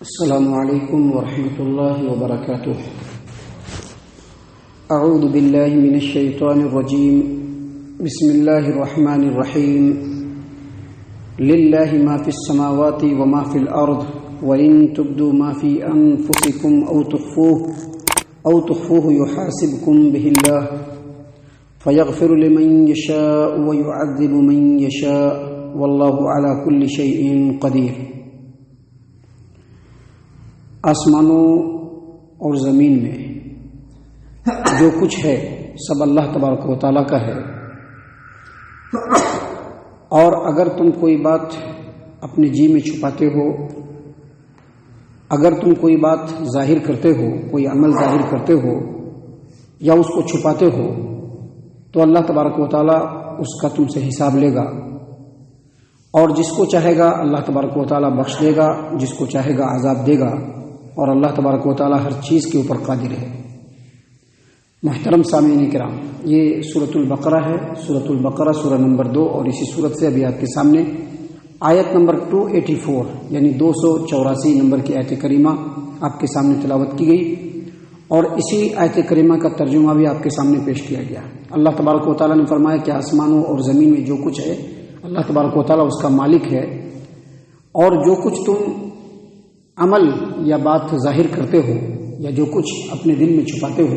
السلام علیکم ورحمۃ اللہ وبرکاتہ۔ اعوذ باللہ من الشیطان الرجیم، بسم اللہ الرحمن الرحیم۔ للہ ما فی السماوات وما فی الارض وان تبدوا ما فی انفسکم او تخفوه یحاسبکم به اللہ فیغفر لمن یشاء ویعذب من یشاء واللہ علی کل شیء قدیر۔ آسمانوں اور زمین میں جو کچھ ہے سب اللہ تبارک و تعالیٰ کا ہے، اور اگر تم کوئی بات اپنے جی میں چھپاتے ہو، اگر تم کوئی بات ظاہر کرتے ہو، کوئی عمل ظاہر کرتے ہو یا اس کو چھپاتے ہو، تو اللہ تبارک و تعالیٰ اس کا تم سے حساب لے گا، اور جس کو چاہے گا اللہ تبارک و تعالیٰ بخش دے گا، جس کو چاہے گا عذاب دے گا، اور اللہ تبارک و تعالیٰ ہر چیز کے اوپر قادر ہے۔ محترم سامعین کرام، یہ سورۃ البقرہ ہے، سورۃ البقرہ سورہ نمبر 2، اور اسی سورت سے ابھی آپ کے سامنے آیت نمبر 284 یعنی 284 نمبر کی آیت کریمہ آپ کے سامنے تلاوت کی گئی، اور اسی آیت کریمہ کا ترجمہ بھی آپ کے سامنے پیش کیا گیا۔ اللہ تبارک و تعالیٰ نے فرمایا کہ آسمانوں اور زمین میں جو کچھ ہے اللہ تبارک و تعالیٰ اس کا مالک ہے، اور جو کچھ تم عمل یا بات ظاہر کرتے ہو یا جو کچھ اپنے دل میں چھپاتے ہو،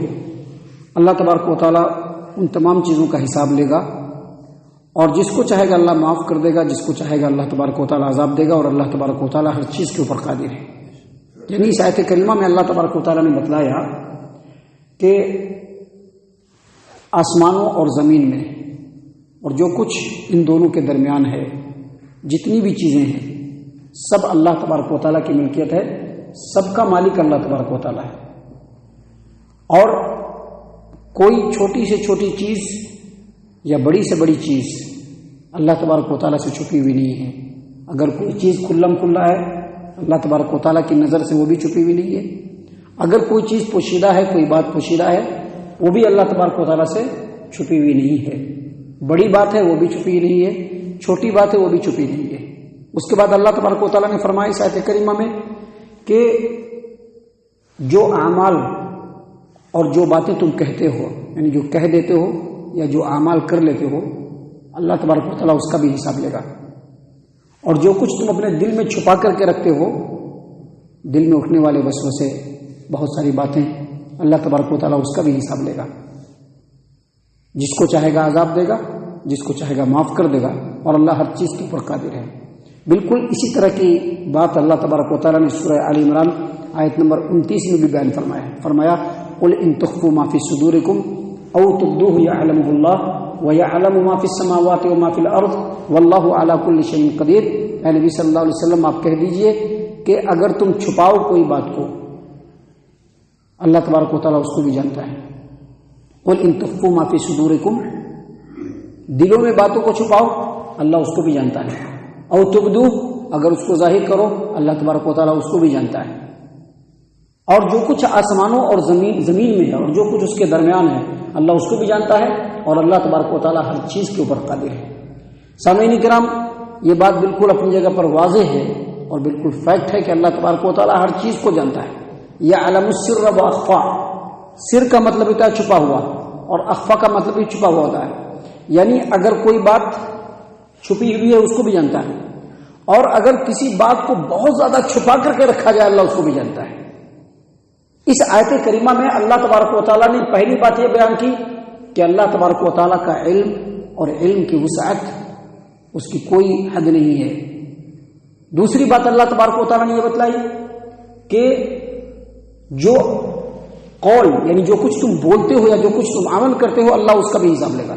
اللہ تبارک و تعالیٰ ان تمام چیزوں کا حساب لے گا، اور جس کو چاہے گا اللہ معاف کر دے گا، جس کو چاہے گا اللہ تبارک و تعالیٰ عذاب دے گا، اور اللہ تبارک و تعالیٰ ہر چیز کے اوپر قادر ہے۔ یعنی اس آیت کریمہ میں اللہ تبارک و تعالیٰ نے بتلایا کہ آسمانوں اور زمین میں اور جو کچھ ان دونوں کے درمیان ہے، جتنی بھی چیزیں ہیں، سب اللہ تبارک و تعالیٰ کی ملکیت ہے، سب کا مالک اللہ تبارک و تعالیٰ ہے، اور کوئی چھوٹی سے چھوٹی چیز یا بڑی سے بڑی چیز اللہ تبارک و تعالیٰ سے چھپی ہوئی نہیں ہے۔ اگر کوئی چیز کھلم کھلا ہے اللہ تبارک و تعالیٰ کی نظر سے وہ بھی چھپی ہوئی نہیں ہے، اگر کوئی چیز پوشیدہ ہے، کوئی بات پوشیدہ ہے، وہ بھی اللہ تبارک و تعالیٰ سے چھپی ہوئی نہیں ہے۔ بڑی بات ہے وہ بھی چھپی ہوئی نہیں ہے، چھوٹی بات ہے وہ بھی چھپی نہیں ہے۔ اس کے بعد اللہ تبارک و تعالیٰ نے فرمایا اس آیت کریمہ میں کہ جو اعمال اور جو باتیں تم کہتے ہو، یعنی جو کہہ دیتے ہو یا جو اعمال کر لیتے ہو، اللہ تبارک و تعالیٰ اس کا بھی حساب لے گا، اور جو کچھ تم اپنے دل میں چھپا کر کے رکھتے ہو، دل میں اٹھنے والے وسوسے، بہت ساری باتیں، اللہ تبارک و تعالیٰ اس کا بھی حساب لے گا۔ جس کو چاہے گا عذاب دے گا، جس کو چاہے گا معاف کر دے گا، اور اللہ ہر چیز کے اوپر قادر ہے۔ بالکل اسی طرح کی بات اللہ تبارک و تعالیٰ نے سورہ آل عمران آیت نمبر 29 میں بھی بیان فرمایا قل ان تخفوا ما فی صدورکم او تبدوه یعلمہ اللہ ویعلم ما فی السماوات وما فی الارض واللہ علی کل شیء قدیر۔ اے نبی صلی اللہ علیہ وسلم، آپ کہہ دیجئے کہ اگر تم چھپاؤ کوئی بات کو، اللہ تبارک و تعالیٰ اس کو بھی جانتا ہے۔ قل ان تخفوا ما فی صدورکم، دلوں میں باتوں کو چھپاؤ، اللہ اس کو بھی جانتا ہے۔ او تبدو، اگر اس کو ظاہر کرو، اللہ تبارک و تعالیٰ اس کو بھی جانتا ہے۔ اور جو کچھ آسمانوں اور زمین میں ہے اور جو کچھ اس کے درمیان ہے، اللہ اس کو بھی جانتا ہے، اور اللہ تبارک و تعالیٰ ہر چیز کے اوپر قادر ہے۔ سامعین کرام، یہ بات بالکل اپنی جگہ پر واضح ہے اور بالکل فیکٹ ہے کہ اللہ تبارک و تعالیٰ ہر چیز کو جانتا ہے۔ یعلم السر واخفا، سر کا مطلب ہوتا ہے چھپا ہوا، اور اخفا کا مطلب بھی چھپا ہوا ہوتا ہے، یعنی اگر کوئی بات چھپی ہوئی ہے اس کو بھی جانتا ہے، اور اگر کسی بات کو بہت زیادہ چھپا کر کے رکھا جائے اللہ اس کو بھی جانتا ہے۔ اس آیت کریمہ میں اللہ تبارک و تعالیٰ نے پہلی بات یہ بیان کی کہ اللہ تبارک و تعالیٰ کا علم اور علم کی وسعت، اس کی کوئی حد نہیں ہے۔ دوسری بات اللہ تبارک و تعالیٰ نے یہ بتلائی کہ جو قول، یعنی جو کچھ تم بولتے ہو یا جو کچھ تم عمل کرتے ہو، اللہ اس کا بھی حساب لے گا،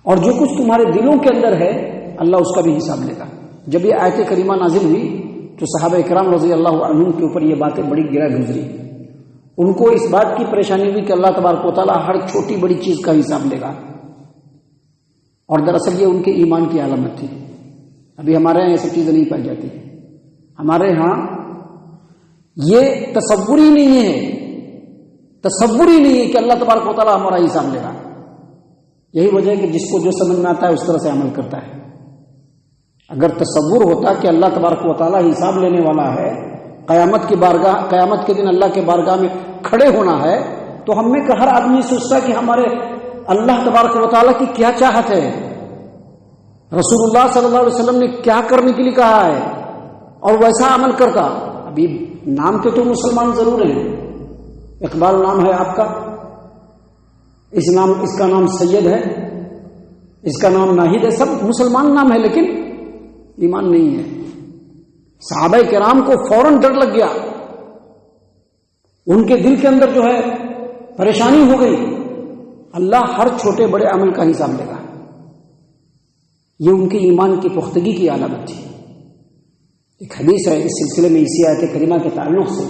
اور جو کچھ تمہارے دلوں کے اندر ہے اللہ اس کا بھی حساب لے گا۔ جب یہ آیت کریمہ نازل ہوئی تو صحابہ کرام رضی اللہ عنہم کے اوپر یہ باتیں بڑی گرا گزری۔ ان کو اس بات کی پریشانی ہوئی کہ اللہ تبارک و تعالیٰ ہر چھوٹی بڑی چیز کا حساب لے گا، اور دراصل یہ ان کے ایمان کی علامت تھی۔ ابھی ہمارے یہاں یہ سب چیزیں نہیں پائی جاتی، ہمارے ہاں یہ تصور ہی نہیں ہے کہ اللہ تبارک و تعالیٰ ہمارا حساب لے گا۔ یہی وجہ ہے کہ جس کو جو سمجھ میں آتا ہے اس طرح سے عمل کرتا ہے۔ اگر تصور ہوتا کہ اللہ تبارک و تعالیٰ حساب لینے والا ہے قیامت کے دن اللہ کے بارگاہ میں کھڑے ہونا ہے، تو ہم میں کا ہر آدمی سوچتا ہے کہ ہمارے اللہ تبارک و تعالیٰ کی کیا چاہت ہے، رسول اللہ صلی اللہ علیہ وسلم نے کیا کرنے کے لیے کہا ہے، اور ویسا عمل کرتا۔ ابھی نام کے تو مسلمان ضرور ہیں، اقبال نام ہے آپ کا، اس کا نام سید ہے، اس کا نام ناہید ہے، سب مسلمان نام ہے، لیکن ایمان نہیں ہے۔ صحابہ کرام کو فوراً ڈر لگ گیا، ان کے دل کے اندر جو ہے پریشانی ہو گئی، اللہ ہر چھوٹے بڑے عمل کا حساب لے گا۔ یہ ان کے ایمان کی پختگی کی علامت تھی۔ ایک حدیث ہے اس سلسلے میں اسی آیت کریمہ کے تعلق سے،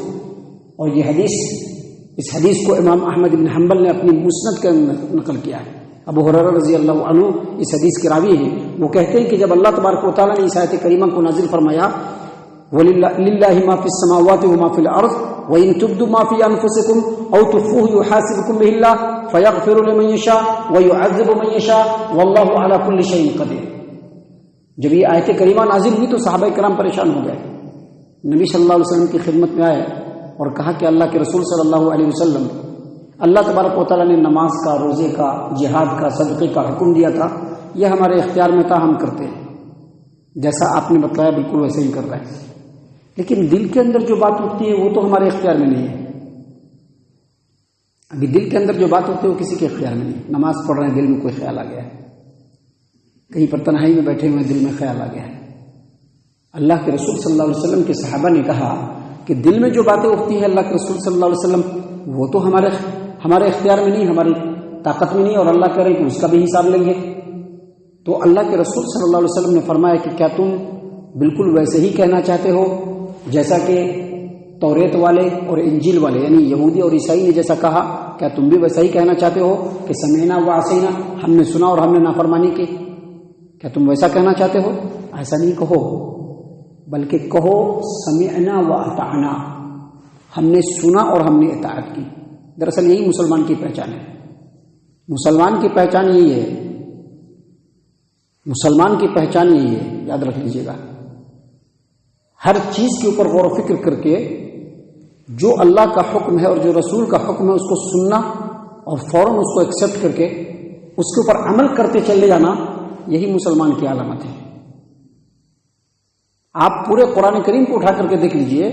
اور یہ اس حدیث کو امام احمد بن حنبل نے اپنی مسند کے نقل کیا ہے۔ ابو ہریرہ رضی اللہ عنہ اس حدیث کے راوی ہیں، وہ کہتے ہیں کہ جب اللہ تبارک و تعالیٰ نے اس آیت کریمہ کو نازل فرمایا، وَلِلَّهِ مَا فِي السَّمَاوَاتِ وَمَا فِي الْأَرْضِ وَإِن تُبْدُوا مَا فِي أَنفُسِكُمْ أَوْ تُخْفُوهُ يُحَاسِبْكُم بِهِ اللَّهُ فَيَغْفِرُ لِمَن يَشَاءُ وَيُعَذِّبُ مَن يَشَاءُ وَاللَّهُ عَلَى كُلِّ شَيْءٍ قَدِيرٌ۔ جب یہ آیت کریمہ نازل ہوئی تو صحابہ کرام پریشان ہو گئے، نبی صلی اللہ علیہ وسلم کی خدمت میں آئے اور کہا کہ اللہ کے رسول صلی اللہ علیہ وسلم، اللہ تبارک و تعالیٰ نے نماز کا، روزے کا، جہاد کا، صدقے کا حکم دیا تھا، یہ ہمارے اختیار میں تھا، ہم کرتے ہیں، جیسا آپ نے بتلایا بالکل ویسے ہی کر رہے ہیں، لیکن دل کے اندر جو بات اٹھتی ہے وہ تو ہمارے اختیار میں نہیں ہے۔ ابھی دل کے اندر جو بات ہوتی ہے وہ کسی کے اختیار میں نہیں۔ نماز پڑھ رہے ہیں، دل میں کوئی خیال آ گیا ہے، کہیں پر تنہائی میں بیٹھے ہوئے دل میں خیال آ گیا ہے۔ اللہ کے رسول صلی اللہ علیہ وسلم کے صحابہ نے کہا کہ دل میں جو باتیں اٹھتی ہیں اللہ کے رسول صلی اللہ علیہ وسلم، وہ تو ہمارے اختیار میں نہیں، ہماری طاقت میں نہیں، اور اللہ کہہ رہے کہ اس کا بھی حساب لیں گے۔ تو اللہ کے رسول صلی اللہ علیہ وسلم نے فرمایا کہ کیا تم بالکل ویسے ہی کہنا چاہتے ہو جیسا کہ توریت والے اور انجیل والے یعنی یہودی اور عیسائی نے جیسا کہا، کیا تم بھی ویسا ہی کہنا چاہتے ہو کہ سمعنا و عصینا، ہم نے سنا اور ہم نے نافرمانی کی؟ کیا تم ویسا کہنا چاہتے ہو؟ ایسا نہیں کہو، بلکہ کہو سمعنا و اطعنا، ہم نے سنا اور ہم نے اطاعت کی۔ دراصل یہی مسلمان کی پہچان ہے، مسلمان کی پہچان یہی ہے، مسلمان کی پہچان یہی ہے، یاد رکھ لیجیے گا۔ ہر چیز کے اوپر غور و فکر کر کے جو اللہ کا حکم ہے اور جو رسول کا حکم ہے اس کو سننا اور فوراً اس کو ایکسیپٹ کر کے اس کے اوپر عمل کرتے چلے جانا، یہی مسلمان کی علامت ہے۔ آپ پورے قرآن کریم کو اٹھا کر کے دیکھ لیجئے،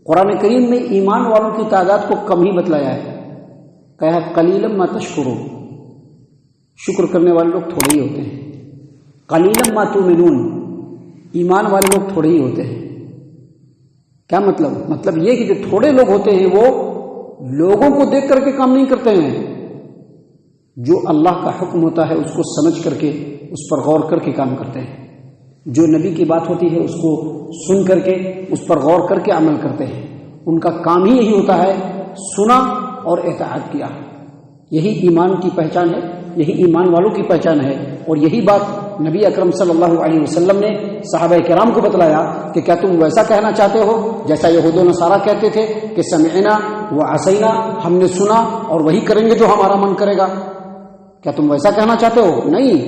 قرآن کریم میں ایمان والوں کی تعداد کو کم ہی بتلایا ہے، کہا ہے قلیلا ما تشکرون، شکر کرنے والے لوگ تھوڑے ہی ہوتے ہیں، قلیلا ما تؤمنون، ایمان والے لوگ تھوڑے ہی ہوتے ہیں۔ کیا مطلب یہ کہ جو تھوڑے لوگ ہوتے ہیں وہ لوگوں کو دیکھ کر کے کام نہیں کرتے ہیں، جو اللہ کا حکم ہوتا ہے اس کو سمجھ کر کے اس پر غور کر کے کام کرتے ہیں، جو نبی کی بات ہوتی ہے اس کو سن کر کے اس پر غور کر کے عمل کرتے ہیں۔ ان کا کام ہی یہی ہوتا ہے، سنا اور اطاعت کیا۔ یہی ایمان کی پہچان ہے، یہی ایمان والوں کی پہچان ہے، اور یہی بات نبی اکرم صلی اللہ علیہ وسلم نے صحابہ کرام کو بتلایا کہ کیا تم ویسا کہنا چاہتے ہو جیسا یہود و نصارہ کہتے تھے کہ سمعنا و عصینا، ہم نے سنا اور وہی کریں گے جو ہمارا من کرے گا؟ کیا تم ویسا کہنا چاہتے ہو؟ نہیں،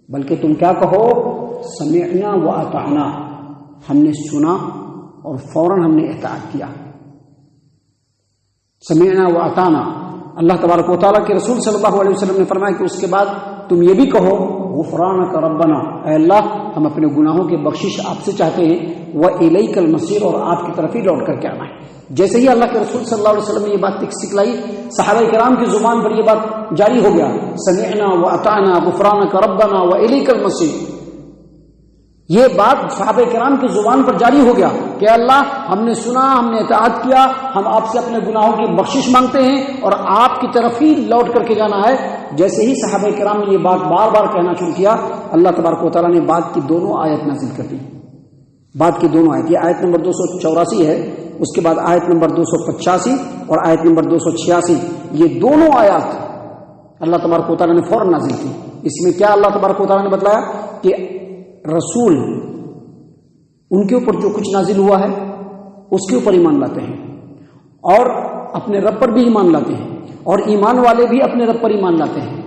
بلکہ تم کیا کہو سمعنا و اطعنا، ہم نے سنا اور فوراً ہم نے اطاعت کیا۔ سمعنا و اطعنا، اللہ تبارک و تعالیٰ کے رسول صلی اللہ علیہ وسلم نے فرمایا کہ اس کے بعد تم یہ بھی کہو غفرانک ربنا، اے اللہ ہم اپنے گناہوں کی بخشش آپ سے چاہتے ہیں، وإلیک المصیر، اور آپ کی طرف ہی لوٹ کر کے آنا ہے۔ جیسے ہی اللہ کے رسول صلی اللہ علیہ وسلم نے یہ بات سکھلائی، صحابہ کرام کی زبان پر یہ بات جاری ہو گیا، سمعنا وأطعنا غفرانک ربنا وإلیک المصیر۔ یہ بات صحابہ کرام کی زبان پر جاری ہو گیا کہ اللہ ہم نے سنا، ہم نے اطاعت کیا، ہم آپ سے اپنے گناہوں کی بخشش مانگتے ہیں اور آپ کی طرف ہی لوٹ کر کے جانا ہے۔ جیسے ہی صحابہ کرام نے یہ بات بار بار کہنا شروع کیا، اللہ تبارک و تعالیٰ نے بات کی دونوں آیت نازل کر دی، بات کی دونوں آیت، یہ آیت نمبر 284 ہے، اس کے بعد آیت نمبر 285 اور آیت نمبر 286، یہ دونوں آیات اللہ تبارک و تعالیٰ نے فوراً نازل کی۔ اس میں کیا اللہ تبارک و تعالیٰ نے بتلایا کہ رسول ان کے اوپر جو کچھ نازل ہوا ہے اس کے اوپر ایمان لاتے ہیں، اور اپنے رب پر بھی ایمان لاتے ہیں، اور ایمان والے بھی اپنے رب پر ایمان لاتے ہیں،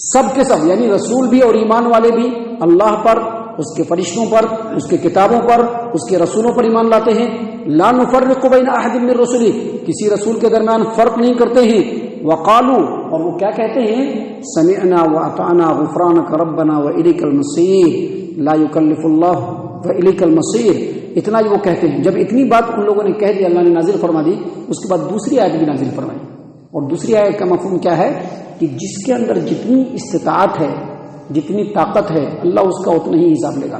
سب کے سب، یعنی رسول بھی اور ایمان والے بھی اللہ پر اس کے فرشتوں پر، اس کے کتابوں پر، اس کے رسولوں پر ایمان لاتے ہیں. لا نفرق بین احد من رسلہ، کسی رسول کے درمیان فرق نہیں کرتے ہیں. وقالوا، اور وہ کیا کہتے ہیں؟ سمعنا واطعنا غفرانک ربنا والیک المصیر لا یکلف اللہ والیک المصیر. اتنا ہی وہ کہتے ہیں. جب اتنی بات ان لوگوں نے کہہ دی، اللہ نے نازل فرما دی. اس کے بعد دوسری آیت بھی نازل فرمائی، اور دوسری آیت کا مفہوم کیا ہے کہ جس کے اندر جتنی استطاعت ہے، جتنی طاقت ہے، اللہ اس کا اتنا ہی حساب لے گا.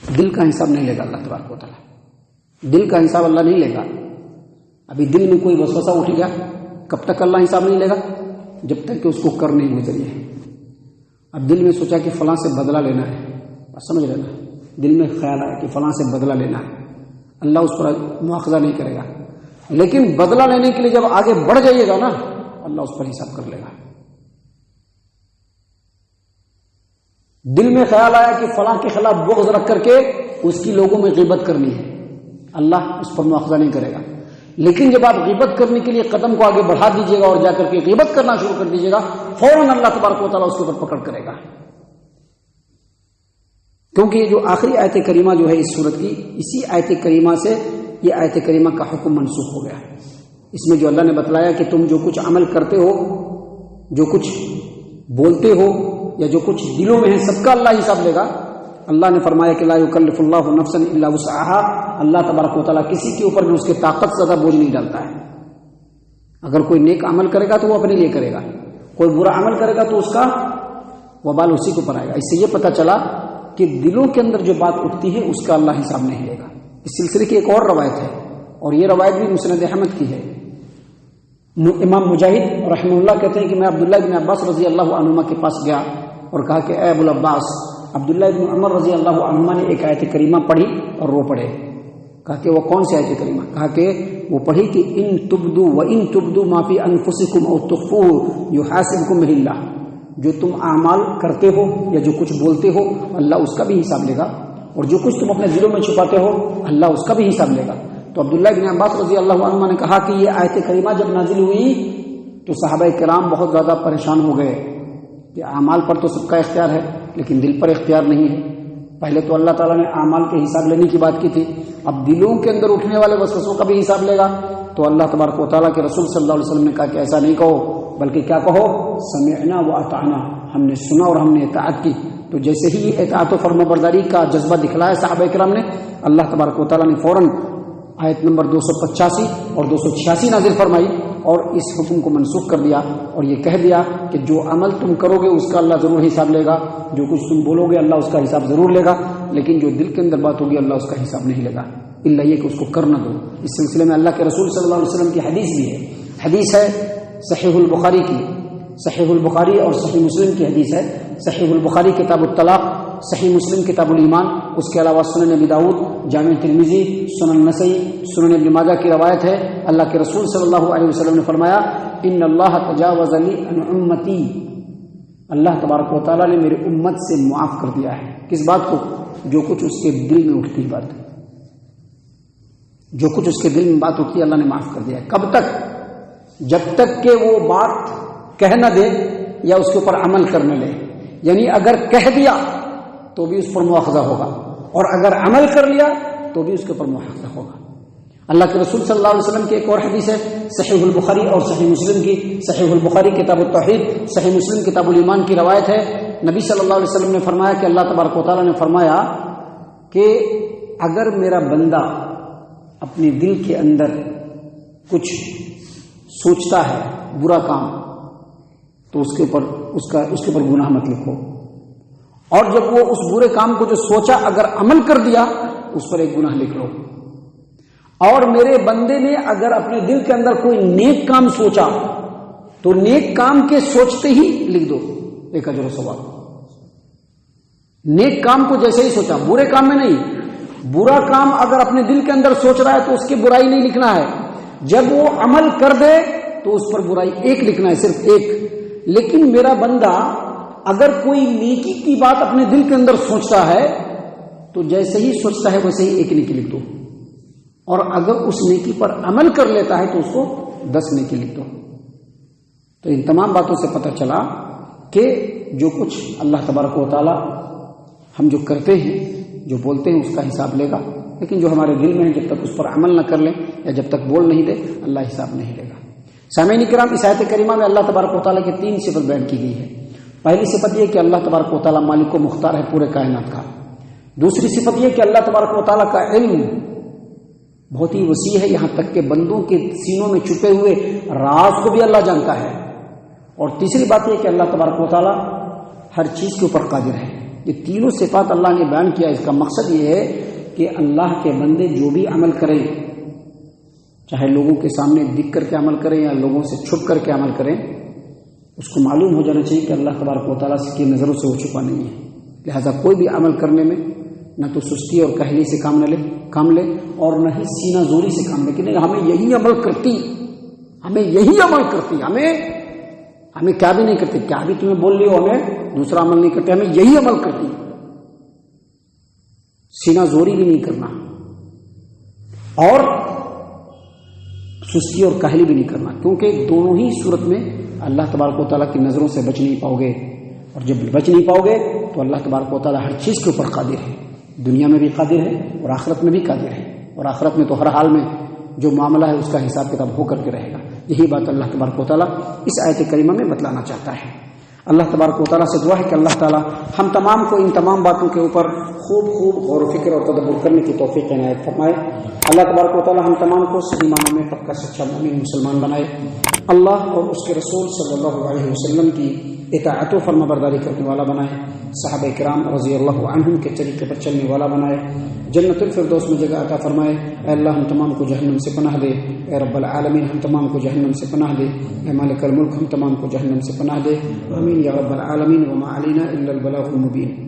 دل کا حساب نہیں لے گا اللہ تبارک و تعالیٰ. دل کا حساب اللہ نہیں لے گا. ابھی دل میں کوئی وسوسہ اٹھ گیا، کب تک اللہ حساب نہیں لے گا؟ جب تک کہ اس کو کر نہیں گزری ہے. اب دل میں سوچا کہ فلاں سے بدلہ لینا ہے، سمجھ رہے نا؟ دل میں خیال آیا کہ فلاں سے بدلہ لینا ہے، اللہ اس پر مواخذہ نہیں کرے گا. لیکن بدلہ لینے کے لیے جب آگے بڑھ جائیے گا نا، اللہ اس پر حساب کر لے گا. دل میں خیال آیا کہ فلاں کے خلاف بغض رکھ کر کے اس کی لوگوں میں غیبت کرنی ہے، اللہ اس پر مواخذہ نہیں کرے گا. لیکن جب آپ غیبت کرنے کے لیے قدم کو آگے بڑھا دیجیے گا اور جا کر کے غیبت کرنا شروع کر دیجیے گا، فوراً اللہ تبارک و تعالیٰ اس کے اوپر پکڑ کرے گا. کیونکہ یہ جو آخری آیت کریمہ جو ہے اس سورت کی، اسی آیت کریمہ سے یہ آیت کریمہ کا حکم منسوخ ہو گیا. اس میں جو اللہ نے بتلایا کہ تم جو کچھ عمل کرتے ہو، جو کچھ بولتے ہو، یا جو کچھ دلوں میں ہے، سب کا اللہ حساب لے گا. اللہ نے فرمایا کہ لا یکلف اللہ نفسا الا وسعها. اللہ تبارک و تعالیٰ کسی کے اوپر بھی اس کے طاقت سے زیادہ بوجھ نہیں ڈالتا ہے. اگر کوئی نیک عمل کرے گا تو وہ اپنے لیے کرے گا، کوئی برا عمل کرے گا تو اس کا وبال اسی کو پر آئے گا. اس سے یہ پتہ چلا کہ دلوں کے اندر جو بات اٹھتی ہے اس کا اللہ حساب نہیں لے گا. اس سلسلے کی ایک اور روایت ہے، اور یہ روایت بھی مسند احمد کی ہے. امام مجاہد رحمہ اللہ کہتے ہیں کہ میں عبداللہ بن عباس رضی اللہ عنہما کے پاس گیا اور کہا کہ اے ابو العباس. عبداللہ بن عمر رضی اللہ عنہما نے ایک آیت کریمہ پڑھی اور رو پڑے. کہا کہ وہ کون سی آیت کریمہ؟ کہا کہ وہ پڑھی کہ ان تبدو ما فی انفسکم او تخفوہ یحاسبکم بہ اللہ. جو تم اعمال کرتے ہو یا جو کچھ بولتے ہو، اللہ اس کا بھی حساب لے گا، اور جو کچھ تم اپنے دلوں میں چھپاتے ہو، اللہ اس کا بھی حساب لے گا. تو عبداللہ بن عباس رضی اللہ عنہ نے کہا کہ یہ آیت کریمہ جب نازل ہوئی تو صحابہ کرام بہت زیادہ پریشان ہو گئے کہ اعمال پر تو سب کا اختیار ہے لیکن دل پر اختیار نہیں ہے. پہلے تو اللہ تعالیٰ نے اعمال کے حساب لینے کی بات کی تھی، اب دلوں کے اندر اٹھنے والے وسوسوں کا بھی حساب لے گا. تو اللہ تبارک و تعالیٰ کے رسول صلی اللہ علیہ وسلم نے کہا کہ ایسا نہیں کہو، بلکہ کیا کہو؟ سمعنا واطعنا. ہم نے سنا اور ہم نے اطاعت کی. تو جیسے ہی اطاعت و فرما برداری کا جذبہ دکھلایا صحابہ کرام نے، اللہ تبارک و تعالیٰ نے فوراً آیت نمبر 285 اور 286 نازل فرمائی اور اس حکم کو منسوخ کر دیا، اور یہ کہہ دیا کہ جو عمل تم کرو گے اس کا اللہ ضرور حساب لے گا، جو کچھ تم بولو گے اللہ اس کا حساب ضرور لے گا، لیکن جو دل کے اندر بات ہوگی اللہ اس کا حساب نہیں لے گا، الا یہ کہ اس کو کر نہ دو. اس سلسلے میں اللہ کے رسول صلی اللہ علیہ وسلم کی حدیث بھی ہے. حدیث ہے صحیح البخاری کی، صحیح البخاری اور صحیح مسلم کی حدیث ہے. صحیح البخاری کتاب الطلاق، صحیح مسلم کتاب الایمان، اس کے علاوہ سنن ابی داؤد، جامع ترمذی، سنن نسائی، سنن ابن ماجہ کی روایت ہے. اللہ کے رسول صلی اللہ علیہ وسلم نے فرمایا ان اللہ تجاوز لی عن امتی. اللہ تبارک و تعالیٰ نے میری امت سے معاف کر دیا ہے. کس بات کو؟ جو کچھ اس کے دل میں اٹھتی بات، جو کچھ اس کے دل میں بات اٹھتی ہے اللہ نے معاف کر دیا ہے. کب تک؟ جب تک کہ وہ بات کہہ نہ دے یا اس کے اوپر عمل کرنے لے. یعنی اگر کہہ دیا تو بھی اس پر مواخذہ ہوگا، اور اگر عمل کر لیا تو بھی اس کے اوپر مواخذہ ہوگا. اللہ کے رسول صلی اللہ علیہ وسلم کی ایک اور حدیث ہے صحیح البخاری اور صحیح مسلم کی. صحیح البخاری کتاب التوحید، صحیح مسلم کتاب الایمان کی روایت ہے. نبی صلی اللہ علیہ وسلم نے فرمایا کہ اللہ تبارک و تعالیٰ نے فرمایا کہ اگر میرا بندہ اپنے دل کے اندر کچھ سوچتا ہے برا کام تو اس کے اوپر گناہ مت لکھو، اور جب وہ اس برے کام کو جو سوچا اگر عمل کر دیا اس پر ایک گناہ لکھ لو. اور میرے بندے نے اگر اپنے دل کے اندر کوئی نیک کام سوچا تو نیک کام کے سوچتے ہی لکھ دو ایک اجر و ثواب. نیک کام کو جیسے ہی سوچا، برے کام میں نہیں. برا کام اگر اپنے دل کے اندر سوچ رہا ہے تو اس کی برائی نہیں لکھنا ہے، جب وہ عمل کر دے تو اس پر برائی ایک لکھنا ہے، صرف ایک. لیکن میرا بندہ اگر کوئی نیکی کی بات اپنے دل کے اندر سوچتا ہے تو جیسے ہی سوچتا ہے ویسے ہی ایک نیکی لکھ دو، اور اگر اس نیکی پر عمل کر لیتا ہے تو اس کو 10 نیکی لکھ دو. تو ان تمام باتوں سے پتہ چلا کہ جو کچھ اللہ تبارک و تعالیٰ ہم جو کرتے ہیں جو بولتے ہیں اس کا حساب لے گا، لیکن جو ہمارے دل میں ہے جب تک اس پر عمل نہ کر لیں یا جب تک بول نہیں دے اللہ حساب نہیں لے گا۔ سامعین کرام، اس آیت کریمہ میں اللہ تبارک و تعالیٰ کی 3 صفت بیان کی گئی ہے۔ پہلی صفت یہ کہ اللہ تبارک و تعالیٰ مالک و مختار ہے پورے کائنات کا۔ دوسری صفت یہ کہ اللہ تبارک و تعالیٰ کا علم بہت ہی وسیع ہے، یہاں تک کہ بندوں کے سینوں میں چھپے ہوئے راز کو بھی اللہ جانتا ہے۔ اور تیسری بات یہ کہ اللہ تبارک و تعالیٰ ہر چیز کے اوپر قادر ہے۔ یہ تینوں صفات اللہ نے بیان کیا، اس کا مقصد یہ ہے کہ اللہ کے بندے جو بھی عمل کریں، چاہے لوگوں کے سامنے دکھ کر کے عمل کریں یا لوگوں سے چھپ کر کے عمل کریں، اس کو معلوم ہو جانا چاہیے کہ اللہ تبارک و تعالیٰ کی نظروں سے وہ چھپا نہیں ہے۔ لہٰذا کوئی بھی عمل کرنے میں نہ تو سستی اور کاہلی سے کام لے اور نہ ہی سینہ زوری سے کام لے کہ نہیں ہمیں یہی عمل کرتی، ہمیں کیا بھی نہیں کرتے، کیا بھی تمہیں بول رہی ہو ہمیں دوسرا عمل نہیں کرتے، ہمیں یہی عمل کرتی۔ سینہ زوری بھی نہیں کرنا اور سستی اور کاہلی بھی نہیں کرنا، کیونکہ دونوں ہی صورت میں اللہ تبارک و تعالیٰ کی نظروں سے بچ نہیں پاؤ گے، اور جب بچ نہیں پاؤ گے تو اللہ تبارک و تعالیٰ ہر چیز کے اوپر قادر ہے، دنیا میں بھی قادر ہے اور آخرت میں بھی قادر ہے، اور آخرت میں تو ہر حال میں جو معاملہ ہے اس کا حساب کتاب ہو کر کے رہے گا۔ یہی بات اللہ تبارک و تعالیٰ اس آیت کریمہ میں بتلانا چاہتا ہے۔ اللہ تبارک و تعالیٰ سے دعا ہے کہ اللہ تعالیٰ ہم تمام کو ان تمام باتوں کے اوپر خوب غور و فکر اور تدبر کرنے کی توفیق عنایت فرمائے۔ اللہ تبارک و تعالیٰ ہم تمام کو صحیح معنوں میں پکا سچا مومن مسلمان بنائے۔ اللہ اور اس کے رسول صلی اللہ علیہ وسلم کی اطاعت و فرما برداری کرنے والا بنائے، صحابہ کرام رضی اللہ عنہم کے طریقے پر چلنے والا بنائے، جنت الفردوس میں جگہ عطا فرمائے۔ اے اللہ ہم تمام کو جہنم سے پناہ دے، اے رب العالمین ہم تمام کو جہنم سے پناہ دے، اے مالک الملک ہم تمام کو جہنم سے پناہ دے، آمین یا رب العالمین۔ وما علینا الا البلاغ المبین۔